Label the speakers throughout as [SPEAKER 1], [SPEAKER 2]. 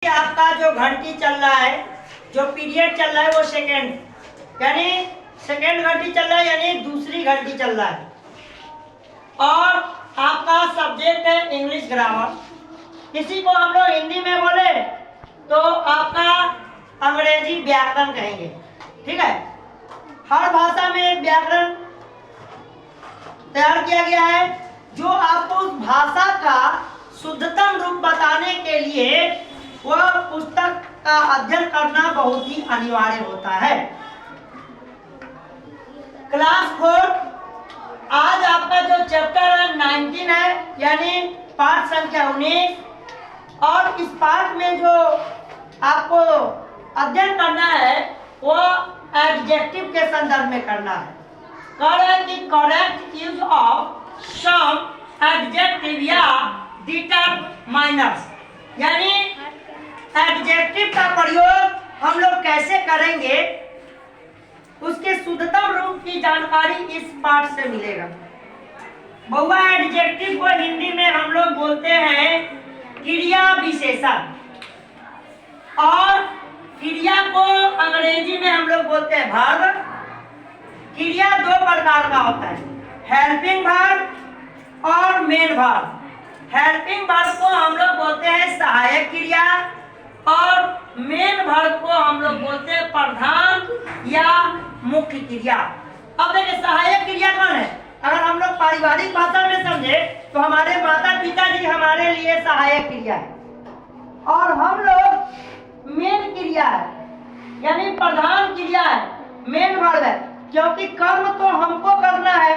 [SPEAKER 1] आपका जो घंटी चल रहा है, जो पीरियड चल रहा है वो सेकेंड, यानी सेकेंड घंटी चल रहा है, यानी दूसरी घंटी चल रहा है। और आपका सब्जेक्ट है इंग्लिश ग्रामर। इसी को हम लोग हिंदी में बोले तो आपका अंग्रेजी व्याकरण कहेंगे। ठीक है, हर भाषा में एक व्याकरण तैयार किया गया है जो आपको उस भाषा का शुद्धतम रूप बताने के लिए वह पुस्तक का अध्ययन करना बहुत ही अनिवार्य होता है। क्लास 4 आज आपका जो चैप्टर है 19 है, यानी पाठ संख्या 19। और इस पाठ में जो आपको अध्ययन करना है वो एडजेक्टिव के संदर्भ में करना है। Correct use of some adjective या डिटरमाइनर्स, यानी एडजेक्टिव का प्रयोग हम लोग कैसे करेंगे उसके शुद्धतम रूप की जानकारी इस पाठ से मिलेगा। बहुआ एडजेक्टिव को हिंदी में हम लोग बोलते हैं क्रिया विशेषण, और क्रिया को अंग्रेजी में हम लोग बोलते हैं वर्ब। क्रिया दो प्रकार का होता है, हेल्पिंग वर्ब और मेन वर्ब। हेल्पिंग वर्ब को हम लोग बोलते हैं सहायक क्रिया, और मेन वर्ब को हम लोग बोलते हैं प्रधान या मुख्य क्रिया। अब देखिए सहायक क्रिया कौन है? अगर हम लोग पारिवारिक भाषा में समझे तो हमारे माता पिता जी हमारे लिए सहायक क्रिया है, और हम लोग मेन क्रिया है, यानी प्रधान क्रिया है, मेन वर्ब है। क्योंकि कर्म तो हमको करना है,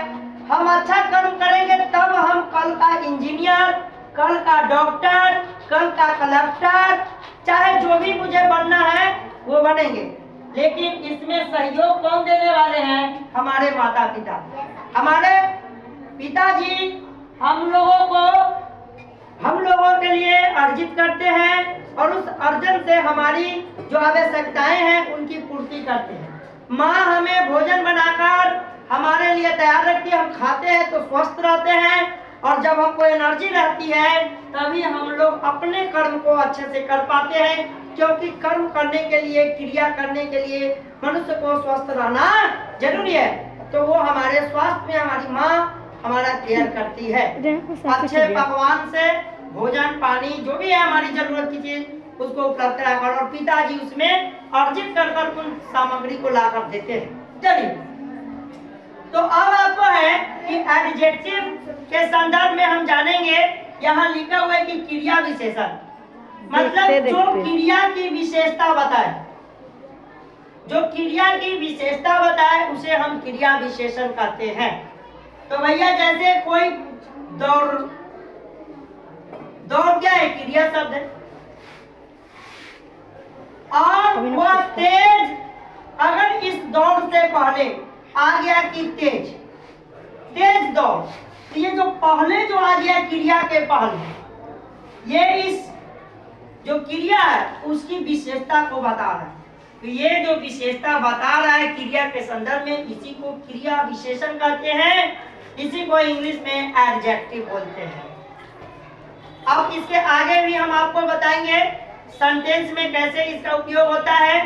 [SPEAKER 1] हम अच्छा कर्म करेंगे तब हम कल का इंजीनियर, कल का डॉक्टर, कल का कलेक्टर, चाहे जो भी मुझे बनना है वो बनेंगे। लेकिन इसमें सहयोग कौन देने वाले हैं? हमारे माता पिता। हमारे पिताजी हम लोगों के लिए अर्जित करते हैं, और उस अर्जन से हमारी जो आवश्यकताएं हैं उनकी पूर्ति करते हैं। माँ हमें भोजन बनाकर हमारे लिए तैयार रखती है, हम खाते हैं तो स्वस्थ रहते हैं, और जब हमको एनर्जी रहती है तभी हम लोग अपने कर्म को अच्छे से कर पाते हैं। क्योंकि कर्म करने के लिए, क्रिया करने के लिए मनुष्य को स्वस्थ रहना जरूरी है। तो वो हमारे स्वास्थ्य में हमारी माँ हमारा केयर करती है, अच्छे पकवान से भोजन पानी जो भी है हमारी जरूरत की चीज उसको उपलब्ध कराकर, और पिताजी उसमें अर्जित कर उन सामग्री को लाकर देते हैं। चलिए, तो अब आपको है कि एडजेक्टिव के संदर्भ में हम जानेंगे। यहाँ लिखा हुआ है कि क्रिया विशेषण, मतलब जो क्रिया की विशेषता बताए, जो क्रिया की विशेषता बताए उसे हम क्रिया विशेषण कहते हैं। तो भैया जैसे कोई दौड़ क्या है? क्रिया शब्द है। और वह तेज, अगर इस दौड़ से पहले आ गया कि तेज दौड़, तो ये जो पहले जो आ गया क्रिया के पहले, ये इस जो क्रिया है उसकी विशेषता को बता रहा है। तो ये जो विशेषता बता रहा है क्रिया के संदर्भ में, इसी को क्रिया विशेषण कहते हैं। इसी को इंग्लिश में एडजेक्टिव बोलते हैं। अब इसके आगे भी हम आपको बताएंगे सेंटेंस में कैसे इसका उपयोग होता है।